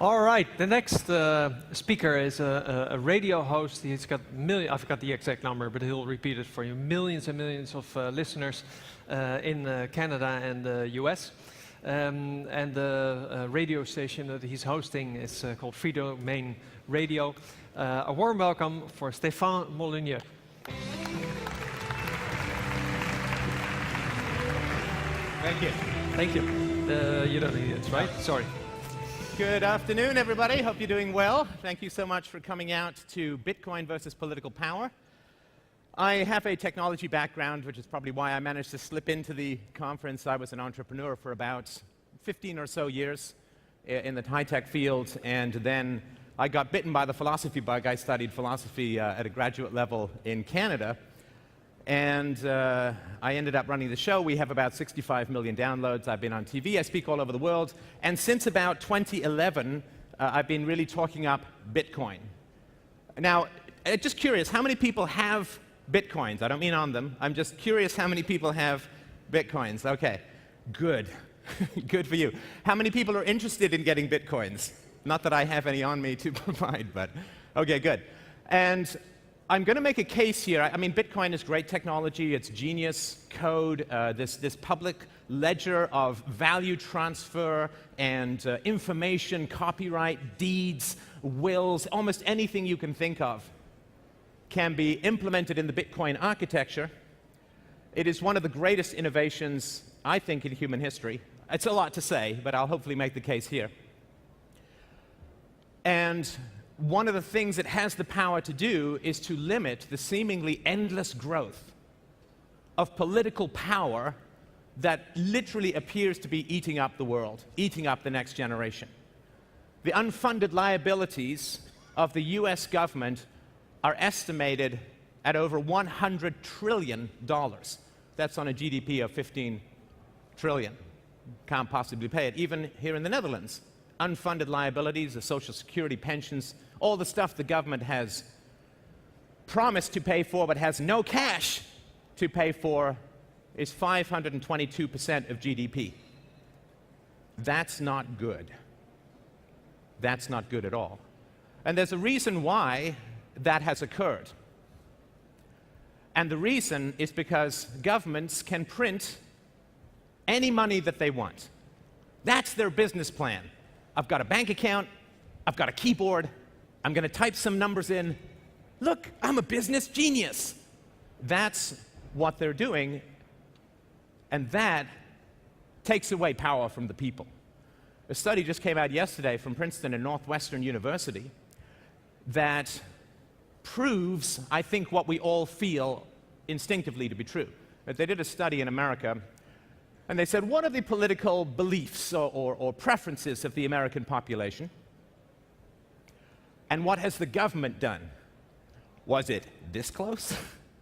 All right, the next speaker is a radio host. He's got I forgot the exact number, but he'll repeat it for you. Millions and millions of listeners in Canada and the US. And the radio station that he's hosting is called Free Domain Radio. A warm welcome for Stéphane Molyneux. Thank you. Thank you. You don't need it, right? Sorry. Good afternoon, everybody. Hope you're doing well. Thank you so much for coming out to Bitcoin versus political power. I have a technology background, which is probably why I managed to slip into the conference. I was an entrepreneur for about 15 or so years in the high-tech field, and then I got bitten by the philosophy bug. I studied philosophy at a graduate level in Canada, and I ended up running the show. We have about 65 million downloads. I've been on TV. I speak all over the world. And since about 2011, I've been really talking up Bitcoin. Now, just curious, how many people have Bitcoins? I don't mean on them. I'm just curious how many people have Bitcoins. OK, good. Good for you. How many people are interested in getting Bitcoins? Not that I have any on me to provide, but OK, good. And I'm going to make a case here. I mean, Bitcoin is great technology. It's genius code, this public ledger of value transfer and information, copyright, deeds, wills, almost anything you can think of can be implemented in the Bitcoin architecture. It is one of the greatest innovations, I think, in human history. It's a lot to say, but I'll hopefully make the case here. And one of the things it has the power to do is to limit the seemingly endless growth of political power that literally appears to be eating up the world, eating up the next generation. The unfunded liabilities of the US government are estimated at over $100 trillion. That's on a GDP of 15 trillion. Can't possibly pay it, even here in the Netherlands. Unfunded liabilities, the Social Security, pensions, all the stuff the government has promised to pay for but has no cash to pay for is 522% of GDP. That's not good. That's not good at all. And there's a reason why that has occurred. And the reason is because governments can print any money that they want. That's their business plan. I've got a bank account, I've got a keyboard, I'm going to type some numbers in. Look, I'm a business genius. That's what they're doing, and that takes away power from the people. A study just came out yesterday from Princeton and Northwestern University that proves, I think, what we all feel instinctively to be true. But they did a study in America, and they said, what are the political beliefs or preferences of the American population? And what has the government done? Was it this close?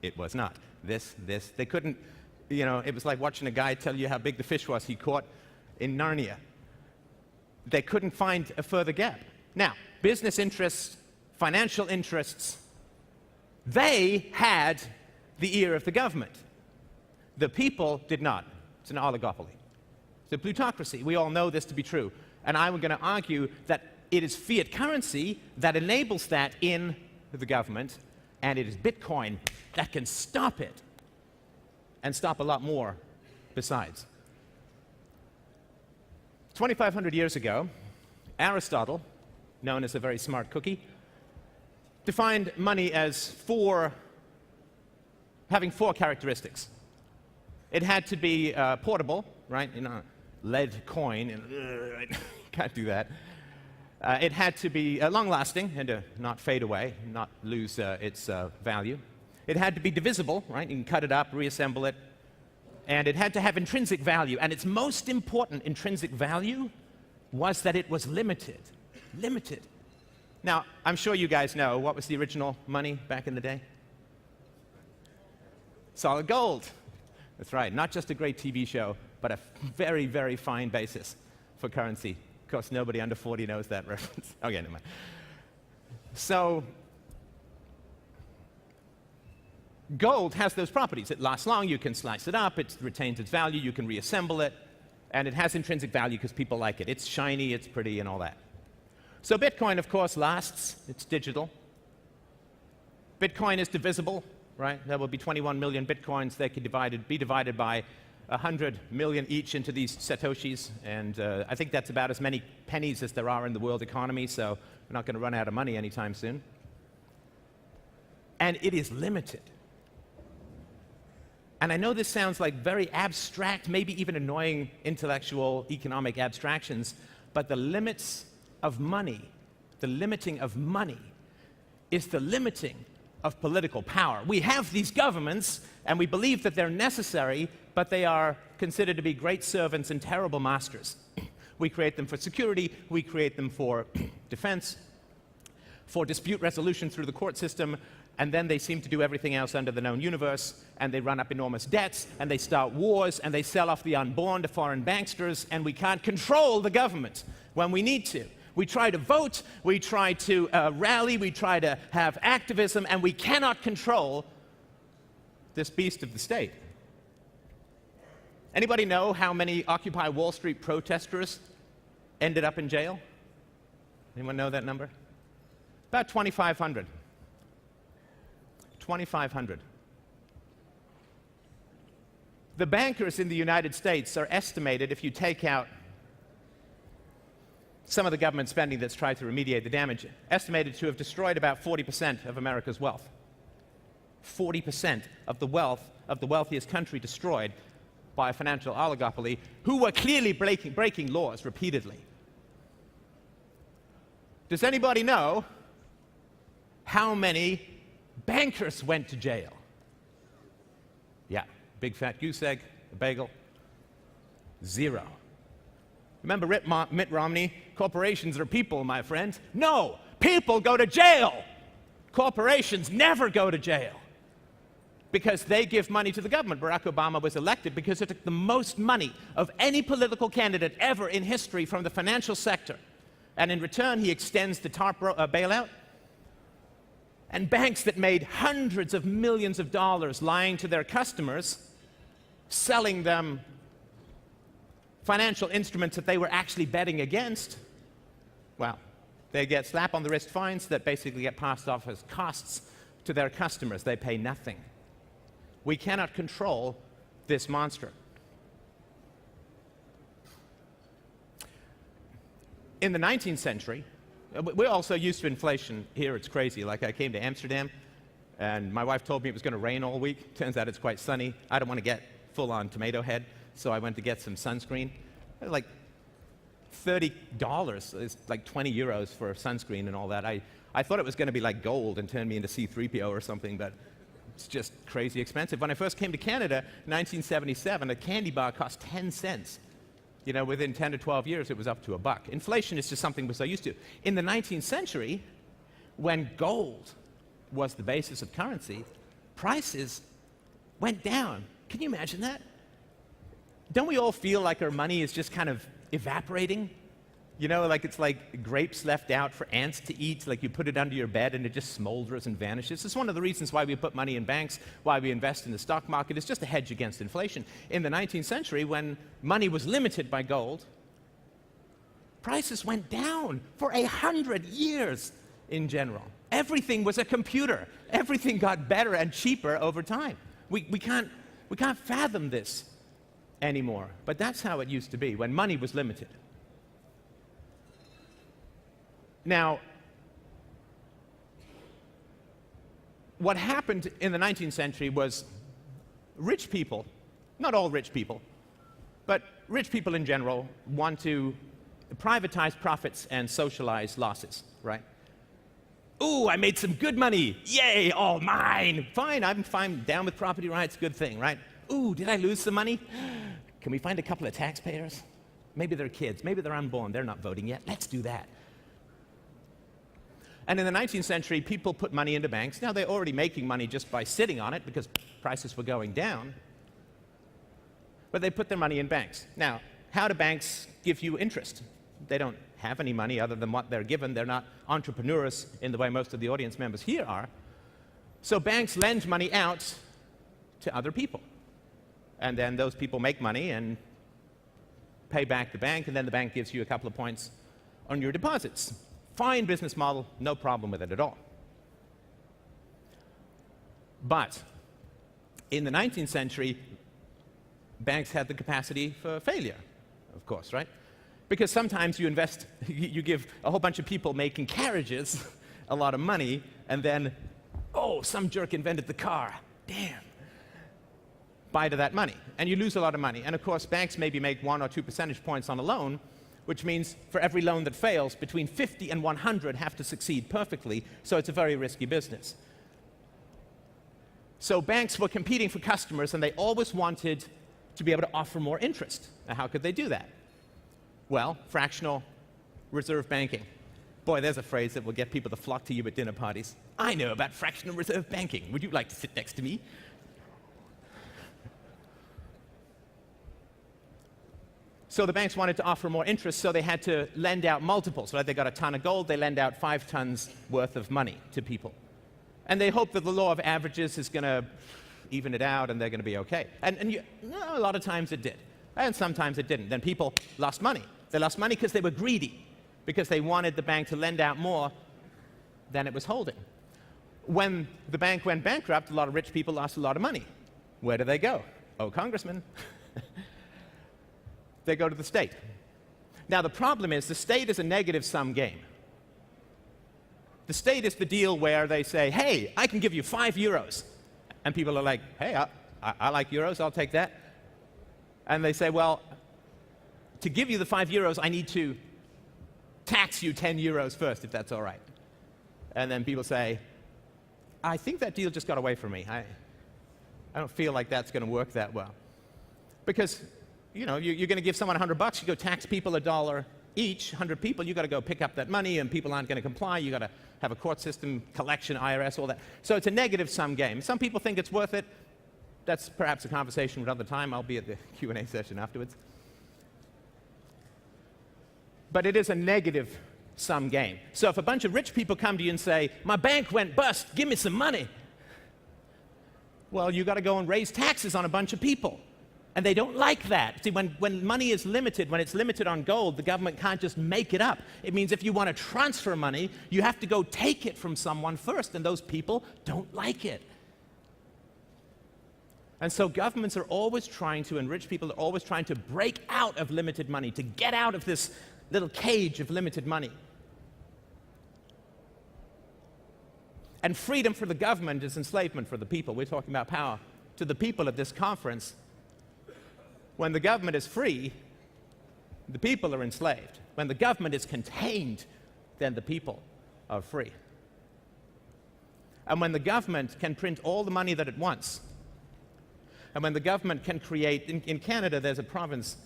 It was not. This. They couldn't, you know, it was like watching a guy tell you how big the fish was he caught in Narnia. They couldn't find a further gap. Now, business interests, financial interests, they had the ear of the government. The people did not. It's an oligopoly. It's a plutocracy. We all know this to be true. And I'm going to argue that it is fiat currency that enables that in the government, and it is Bitcoin that can stop it, and stop a lot more besides. 2,500 years ago, Aristotle, known as a very smart cookie, defined money as having four characteristics. It had to be portable, right? You know, lead coin, and can't do that. It had to be long-lasting and to not fade away, not lose its value. It had to be divisible, right? You can cut it up, reassemble it. And it had to have intrinsic value. And its most important intrinsic value was that it was limited. Limited. Now, I'm sure you guys know, what was the original money back in the day? Solid gold. That's right. Not just a great TV show, but a very, very fine basis for currency. Of course, nobody under 40 knows that reference. Okay, never mind. So, gold has those properties. It lasts long, you can slice it up, it retains its value, you can reassemble it, and it has intrinsic value because people like it. It's shiny, it's pretty, and all that. So Bitcoin, of course, lasts. It's digital. Bitcoin is divisible, right? There will be 21 million Bitcoins. They can be divided by 100 million each into these Satoshis. And I think that's about as many pennies as there are in the world economy, so we're not going to run out of money anytime soon. And it is limited. And I know this sounds like very abstract, maybe even annoying intellectual economic abstractions, but the limits of money, the limiting of money, is the limiting of political power. We have these governments, and we believe that they're necessary, but they are considered to be great servants and terrible masters. We create them for security, we create them for defense, for dispute resolution through the court system, and then they seem to do everything else under the known universe, and they run up enormous debts, and they start wars, and they sell off the unborn to foreign banksters, and we can't control the government when we need to. We try to vote, we try to rally, we try to have activism, and we cannot control this beast of the state. Anybody know how many Occupy Wall Street protesters ended up in jail? Anyone know that number? About 2,500. 2,500. The bankers in the United States are estimated, if you take out some of the government spending that's tried to remediate the damage, estimated to have destroyed about 40% of America's wealth. 40% of the wealth of the wealthiest country destroyed by a financial oligopoly who were clearly breaking laws repeatedly. Does anybody know how many bankers went to jail? Yeah, big fat goose egg, a bagel. 0. Remember Mitt Romney? Corporations are people, my friends. No, people go to jail. Corporations never go to jail because they give money to the government. Barack Obama was elected because it took the most money of any political candidate ever in history from the financial sector. And in return, he extends the TARP bailout. And banks that made hundreds of millions of dollars lying to their customers, selling them financial instruments that they were actually betting against, well, they get slap on the wrist fines that basically get passed off as costs to their customers. They pay nothing. We cannot control this monster. In the 19th century, we're also used to inflation here. It's crazy. Like, I came to Amsterdam, and my wife told me it was going to rain all week. Turns out it's quite sunny. I don't want to get full-on tomato head, so I went to get some sunscreen. Like $30 is like 20 euros for sunscreen and all that. I thought it was going to be like gold and turn me into C-3PO or something, but it's just crazy expensive. When I first came to Canada in 1977, a candy bar cost 10 cents. You know, within 10 to 12 years, it was up to $1. Inflation is just something we're so used to. In the 19th century, when gold was the basis of currency, prices went down. Can you imagine that? Don't we all feel like our money is just kind of evaporating? You know, like it's like grapes left out for ants to eat, like you put it under your bed and it just smolders and vanishes. It's one of the reasons why we put money in banks, why we invest in the stock market. It's just a hedge against inflation. In the 19th century, when money was limited by gold, prices went down for 100 years in general. Everything was a computer. Everything got better and cheaper over time. We can't fathom this anymore. But that's how it used to be when money was limited. Now, what happened in the 19th century was rich people, not all rich people, but rich people in general want to privatize profits and socialize losses, right? Ooh, I made some good money. Yay, all mine. Fine, I'm fine, down with property rights, good thing, right? Ooh, did I lose some money? Can we find a couple of taxpayers? Maybe they're kids, maybe they're unborn, they're not voting yet. Let's do that. And in the 19th century, people put money into banks. Now, they're already making money just by sitting on it because prices were going down. But they put their money in banks. Now, how do banks give you interest? They don't have any money other than what they're given. They're not entrepreneurs in the way most of the audience members here are. So banks lend money out to other people. And then those people make money and pay back the bank, and then the bank gives you a couple of points on your deposits. Fine business model, no problem with it at all. But in the 19th century, banks had the capacity for failure, of course, right? Because sometimes you invest, you give a whole bunch of people making carriages a lot of money, and then, oh, some jerk invented the car. Damn. Buy to that money, and you lose a lot of money. And of course, banks maybe make 1 or 2 percentage points on a loan, which means for every loan that fails, between 50 and 100 have to succeed perfectly, so it's a very risky business. So banks were competing for customers, and they always wanted to be able to offer more interest. Now, how could they do that? Well, fractional reserve banking. Boy, there's a phrase that will get people to flock to you at dinner parties. I know about fractional reserve banking. Would you like to sit next to me? So the banks wanted to offer more interest, so they had to lend out multiples. Right? They got a ton of gold, they lend out 5 tons worth of money to people. And they hope that the law of averages is going to even it out and they're going to be okay. And a lot of times it did. And sometimes it didn't. Then people lost money. They lost money because they were greedy, because they wanted the bank to lend out more than it was holding. When the bank went bankrupt, a lot of rich people lost a lot of money. Where do they go? Oh, congressman. They go to the state. Now, the problem is the state is a negative-sum game. The state is the deal where they say, hey, I can give you 5 euros. And people are like, hey, I like euros, I'll take that. And they say, well, to give you the 5 euros, I need to tax you 10 euros first, if that's all right. And then people say, I think that deal just got away from me. I don't feel like that's going to work that well. Because, you know, you're going to give someone $100, you go tax people $1 each, 100 people, you've got to go pick up that money, and people aren't going to comply. You've got to have a court system, collection, IRS, all that. So it's a negative-sum game. Some people think it's worth it. That's perhaps a conversation for another time. I'll be at the Q&A session afterwards. But it is a negative-sum game. So if a bunch of rich people come to you and say, my bank went bust, give me some money, well, you've got to go and raise taxes on a bunch of people. And they don't like that. See, when money is limited, when it's limited on gold, the government can't just make it up. It means if you want to transfer money, you have to go take it from someone first, and those people don't like it. And so governments are always trying to, and rich people are always trying to break out of limited money, to get out of this little cage of limited money. And freedom for the government is enslavement for the people. We're talking about power to the people at this conference. When the government is free, the people are enslaved. When the government is contained, then the people are free. And when the government can print all the money that it wants, and when the government can create, in Canada there's a province,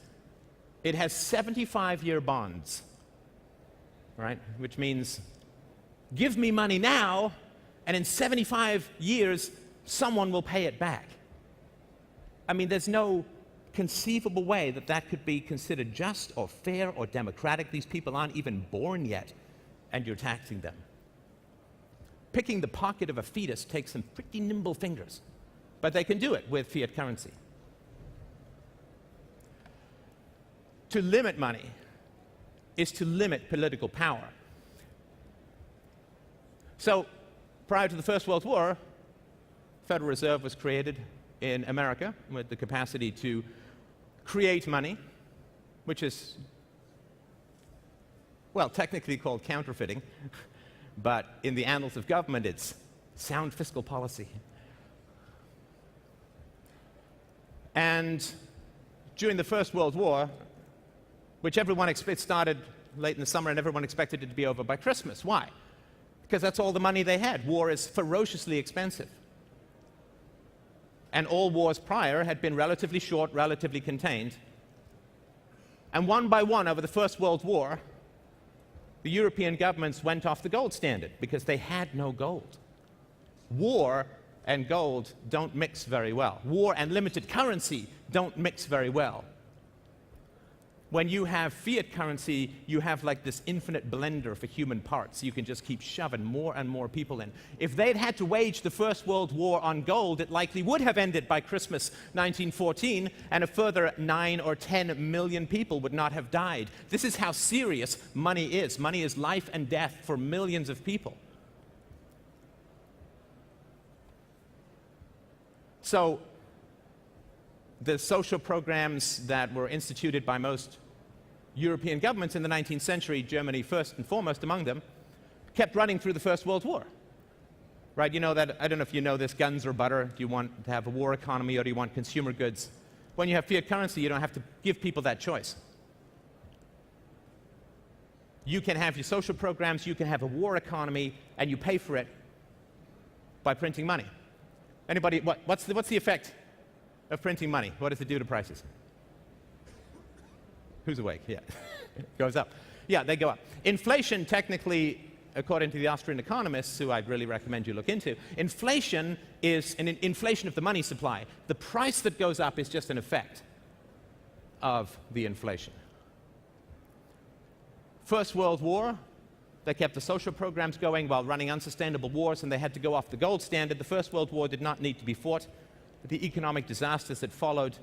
it has 75-year bonds, right? Which means, give me money now, and in 75 years, someone will pay it back. I mean, there's no conceivable way that that could be considered just or fair or democratic. These people aren't even born yet, and you're taxing them. Picking the pocket of a fetus takes some pretty nimble fingers, but they can do it with fiat currency. To limit money is to limit political power. So, prior to the First World War, Federal Reserve was created in America with the capacity to create money, which is, well, technically called counterfeiting, but in the annals of government, it's sound fiscal policy. And during the First World War, which everyone started late in the summer and everyone expected it to be over by Christmas. Why? Because that's all the money they had. War is ferociously expensive. And all wars prior had been relatively short, relatively contained. And one by one, over the First World War, the European governments went off the gold standard because they had no gold. War and gold don't mix very well. War and limited currency don't mix very well. When you have fiat currency, you have like this infinite blender for human parts. You can just keep shoving more and more people in. If they'd had to wage the First World War on gold, it likely would have ended by Christmas 1914, and a further 9 or 10 million people would not have died. This is how serious money is. Money is life and death for millions of people. So, the social programs that were instituted by most European governments in the 19th century, Germany first and foremost among them, kept running through the First World War. Right, you know that, I don't know if you know this, guns or butter. Do you want to have a war economy or do you want consumer goods? When you have fiat currency, you don't have to give people that choice. You can have your social programs, you can have a war economy, and you pay for it by printing money. Anybody, what's the effect of printing money? What does it do to prices? Who's awake? Yeah. It goes up. Yeah, they go up. Inflation, technically, according to the Austrian economists, who I'd really recommend you look into, inflation is an inflation of the money supply. The price that goes up is just an effect of the inflation. First World War, they kept the social programs going while running unsustainable wars, and they had to go off the gold standard. The First World War did not need to be fought. The economic disasters that followed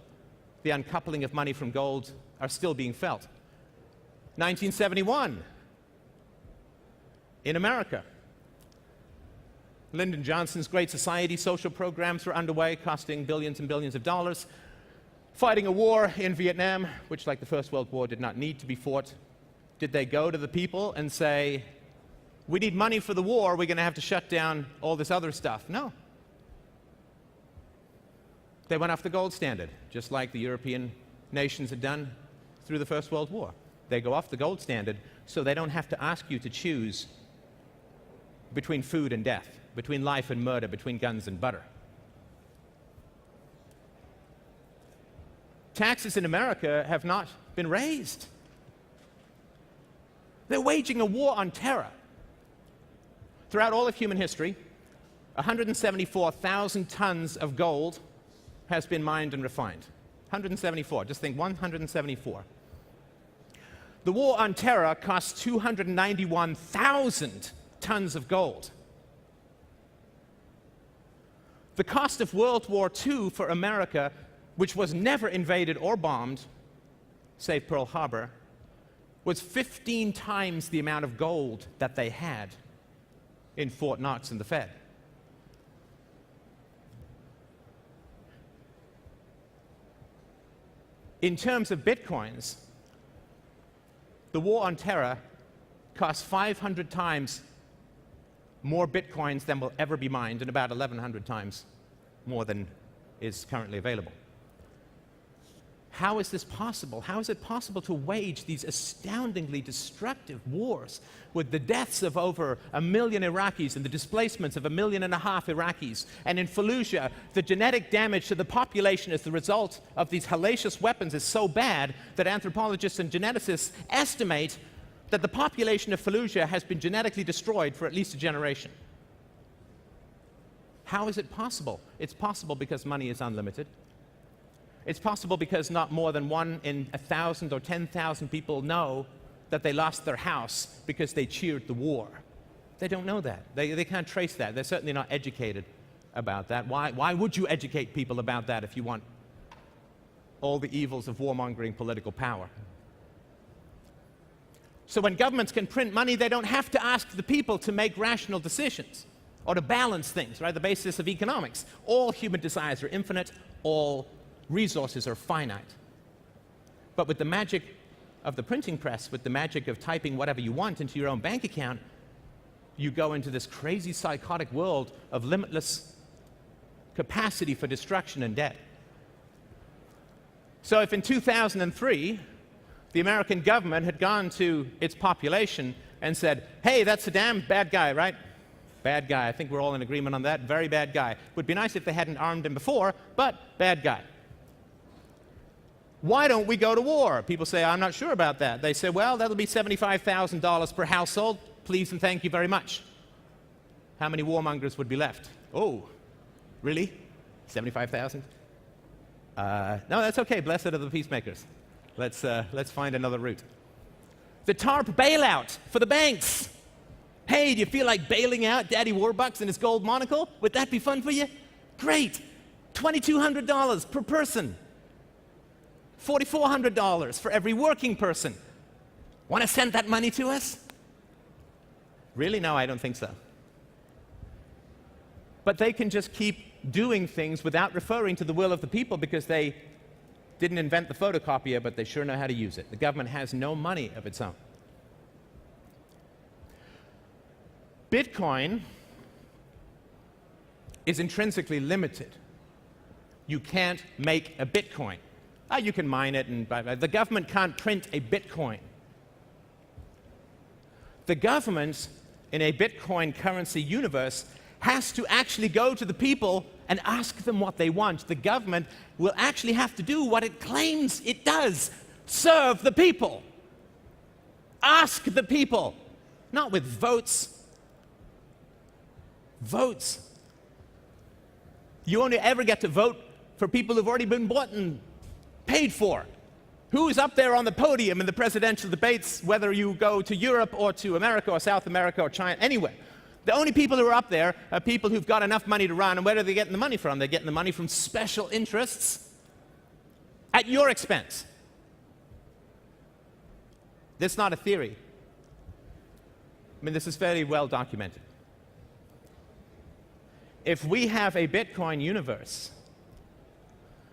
the uncoupling of money from gold are still being felt. 1971, in America, Lyndon Johnson's Great Society social programs were underway, costing billions and billions of dollars, fighting a war in Vietnam, which, like the First World War, did not need to be fought. Did they go to the people and say, we need money for the war, we're going to have to shut down all this other stuff? No. They went off the gold standard, just like the European nations had done through the First World War. They go off the gold standard so they don't have to ask you to choose between food and death, between life and murder, between guns and butter. Taxes in America have not been raised. They're waging a war on terror. Throughout all of human history, 174,000 tons of gold has been mined and refined. 174, just think 174. The war on terror cost 291,000 tons of gold. The cost of World War II for America, which was never invaded or bombed, save Pearl Harbor, was 15 times the amount of gold that they had in Fort Knox and the Fed. In terms of bitcoins, the war on terror costs 500 times more bitcoins than will ever be mined, and about 1,100 times more than is currently available. How is this possible? How is it possible to wage these astoundingly destructive wars with the deaths of over 1 million Iraqis and the displacements of 1.5 million Iraqis? And in Fallujah, the genetic damage to the population as the result of these hellacious weapons is so bad that anthropologists and geneticists estimate that the population of Fallujah has been genetically destroyed for at least a generation. How is it possible? It's possible because money is unlimited. It's possible because not more than 1 in 1,000 or 10,000 people know that they lost their house because they cheered the war. They don't know that. They can't trace that. They're certainly not educated about that. Why would you educate people about that if you want all the evils of warmongering political power? So when governments can print money, they don't have to ask the people to make rational decisions or to balance things, right? The basis of economics. All human desires are infinite. All resources are finite. But with the magic of the printing press, with the magic of typing whatever you want into your own bank account, you go into this crazy psychotic world of limitless capacity for destruction and debt. So if in 2003, the American government had gone to its population and said, hey, that's Saddam, bad guy, right? Bad guy. I think we're all in agreement on that. Very bad guy. Would be nice if they hadn't armed him before, but bad guy. Why don't we go to war? People say, I'm not sure about that. They say, well, that'll be $75,000 per household. Please and thank you very much. How many warmongers would be left? Oh, really? 75,000? No, that's okay. Blessed are the peacemakers. Let's find another route. The TARP bailout for the banks. Hey, do you feel like bailing out Daddy Warbucks and his gold monocle? Would that be fun for you? Great. $2,200 per person. $4,400 for every working person. Want to send that money to us? Really? No, I don't think so. But they can just keep doing things without referring to the will of the people because they didn't invent the photocopier, but they sure know how to use it. The government has no money of its own. Bitcoin is intrinsically limited. You can't make a Bitcoin. You can mine it, and the government can't print a Bitcoin. The government in a Bitcoin currency universe has to actually go to the people and ask them what they want. The government will actually have to do what it claims it does: serve the people. Ask the people, not with votes. Votes. You only ever get to vote for people who've already been bought and paid for. Who's up there on the podium in the presidential debates, whether you go to Europe or to America or South America or China, anywhere? The only people who are up there are people who've got enough money to run, and where are they getting the money from? They're getting the money from special interests at your expense. This is not a theory. I mean, this is fairly well documented. If we have a Bitcoin universe,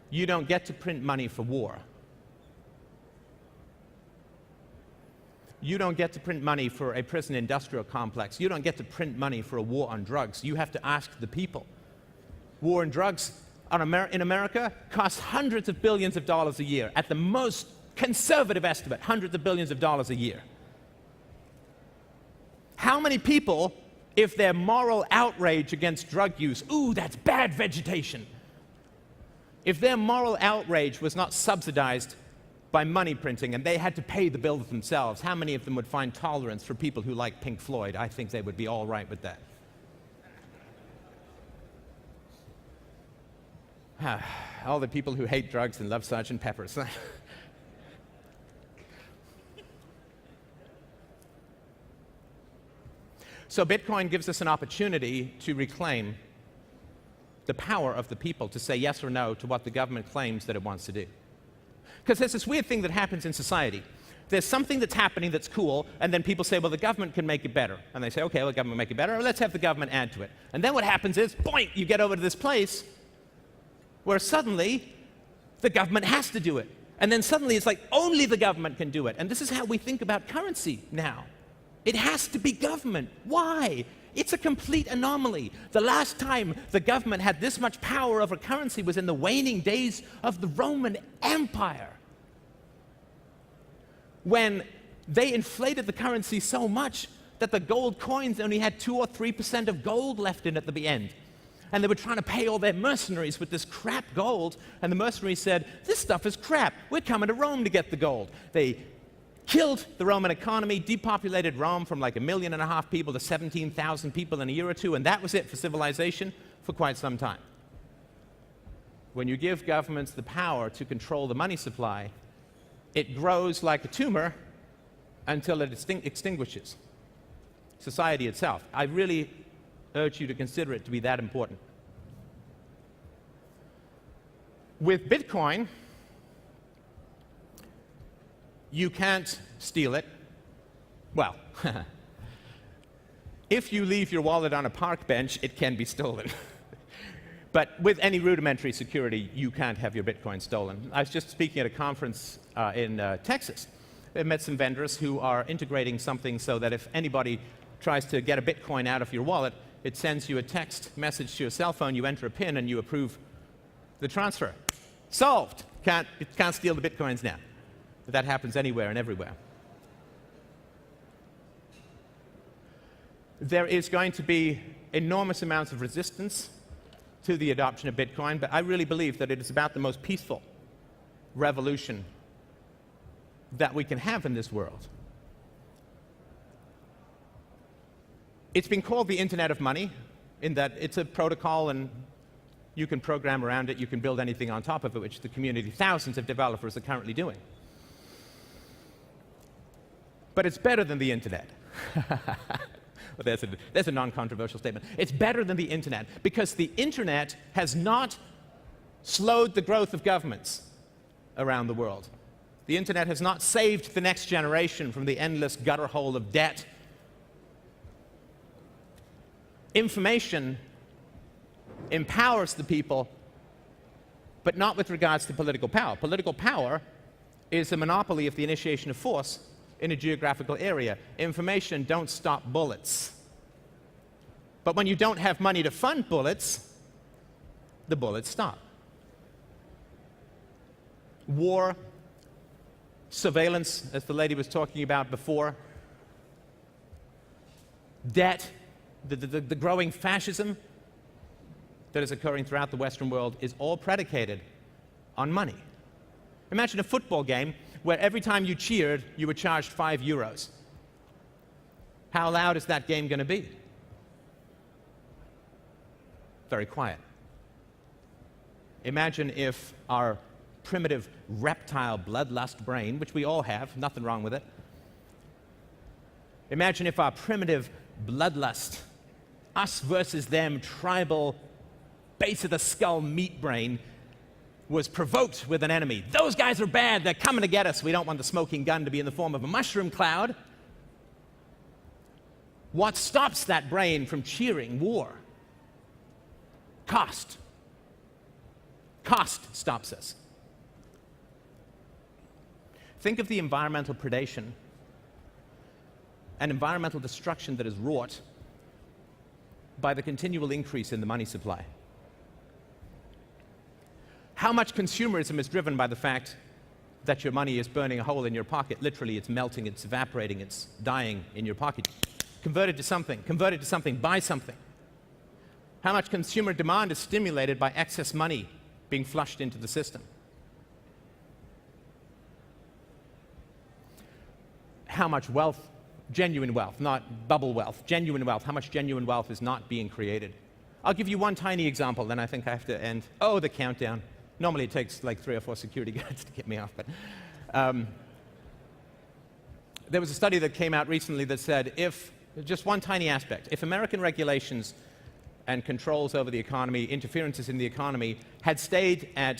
you don't get to print money for war. You don't get to print money for a prison industrial complex. You don't get to print money for a war on drugs. You have to ask the people. War on drugs in America costs hundreds of billions of dollars a year. At the most conservative estimate, hundreds of billions of dollars a year. How many people, if their moral outrage against drug use, ooh, that's bad vegetation, if their moral outrage was not subsidized by money printing and they had to pay the bill themselves, how many of them would find tolerance for people who like Pink Floyd? I think they would be all right with that. All the people who hate drugs and love Sgt. Pepper's. So Bitcoin gives us an opportunity to reclaim the power of the people to say yes or no to what the government claims that it wants to do. Because there's this weird thing that happens in society. There's something that's happening that's cool, and then people say, well, the government can make it better. And they say, okay, well, the government make it better, let's have the government add to it. And then what happens is, boink, you get over to this place where suddenly the government has to do it. And then suddenly it's like, only the government can do it. And this is how we think about currency now. It has to be government. Why? It's a complete anomaly. The last time the government had this much power over currency was in the waning days of the Roman Empire, when they inflated the currency so much that the gold coins only had 2 or 3% of gold left in at the end. And they were trying to pay all their mercenaries with this crap gold, and the mercenaries said, this stuff is crap. We're coming to Rome to get the gold. They killed the Roman economy, depopulated Rome from like 1.5 million people to 17,000 people in a year or two, and that was it for civilization for quite some time. When you give governments the power to control the money supply, it grows like a tumor until it extinguishes society itself. I really urge you to consider it to be that important. With Bitcoin, you can't steal it. Well, if you leave your wallet on a park bench, it can be stolen. But with any rudimentary security, you can't have your Bitcoin stolen. I was just speaking at a conference in Texas. I met some vendors who are integrating something so that if anybody tries to get a Bitcoin out of your wallet, it sends you a text message to your cell phone, you enter a PIN, and you approve the transfer. Solved! Can't steal the Bitcoins now. But that happens anywhere and everywhere. There is going to be enormous amounts of resistance to the adoption of Bitcoin, but I really believe that it is about the most peaceful revolution that we can have in this world. It's been called the Internet of Money, in that it's a protocol and you can program around it, you can build anything on top of it, which the community, thousands of developers are currently doing. but it's better than the internet. Well, there's a non-controversial statement. It's better than the internet because the internet has not slowed the growth of governments around the world. The internet has not saved the next generation from the endless gutter hole of debt. Information empowers the people, but not with regards to political power. Political power is a monopoly of the initiation of force in a geographical area. Information don't stop bullets. But when you don't have money to fund bullets, the bullets stop. War, surveillance, as the lady was talking about before, debt, the growing fascism that is occurring throughout the Western world is all predicated on money. Imagine a football game where every time you cheered, you were charged €5. How loud is that game going to be? Very quiet. Imagine if our primitive reptile bloodlust brain, which we all have, nothing wrong with it. Imagine if our primitive bloodlust, us versus them, tribal, base of the skull meat brain, was provoked with an enemy. Those guys are bad, they're coming to get us. We don't want the smoking gun to be in the form of a mushroom cloud. What stops that brain from cheering war? Cost. Cost stops us. Think of the environmental predation and environmental destruction that is wrought by the continual increase in the money supply. How much consumerism is driven by the fact that your money is burning a hole in your pocket? Literally, it's melting, it's evaporating, it's dying in your pocket. Convert it to something, buy something. How much consumer demand is stimulated by excess money being flushed into the system? How much wealth, genuine wealth, not bubble wealth, genuine wealth, how much genuine wealth is not being created? I'll give you one tiny example, then I think I have to end. Oh, the countdown. Normally it takes like 3 or 4 security guards to get me off, but there was a study that came out recently that said if, just one tiny aspect, if American regulations and controls over the economy, interferences in the economy, had stayed at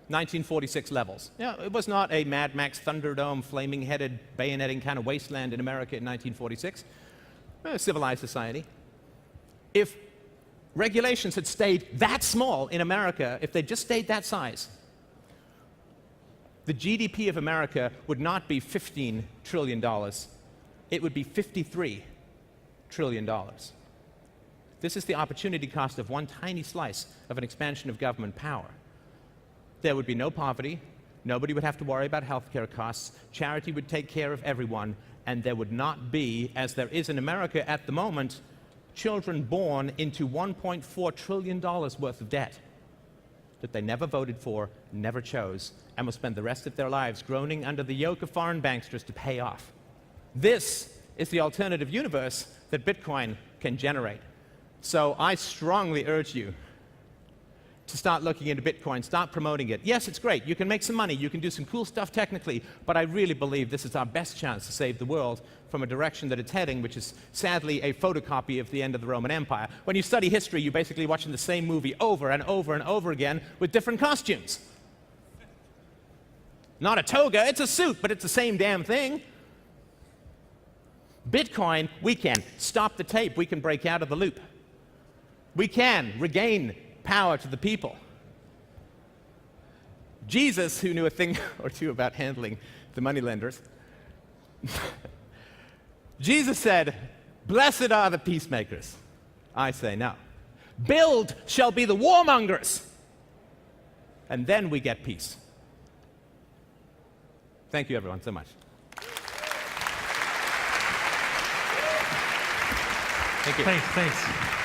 1946 levels. It was not a Mad Max Thunderdome, flaming-headed, bayoneting kind of wasteland in America in 1946. A civilized society. If regulations had stayed that small in America, if they just stayed that size, the GDP of America would not be $15 trillion. It would be $53 trillion. This is the opportunity cost of one tiny slice of an expansion of government power. There would be no poverty, nobody would have to worry about healthcare costs, charity would take care of everyone, and there would not be, as there is in America at the moment, children born into $1.4 trillion worth of debt that they never voted for, never chose, and will spend the rest of their lives groaning under the yoke of foreign banksters to pay off. This is the alternative universe that Bitcoin can generate. So I strongly urge you to start looking into Bitcoin, start promoting it. Yes, it's great. You can make some money. You can do some cool stuff technically, but I really believe this is our best chance to save the world from a direction that it's heading, which is sadly a photocopy of the end of the Roman Empire. When you study history, you're basically watching the same movie over and over and over again with different costumes. Not a toga, it's a suit, but it's the same damn thing. Bitcoin, we can stop the tape. We can break out of the loop. We can regain power to the people. Jesus, who knew a thing or two about handling the moneylenders, Jesus said, "Blessed are the peacemakers." I say no. "Build shall be the warmongers." And then we get peace. Thank you, everyone, so much. Thank you. Thanks.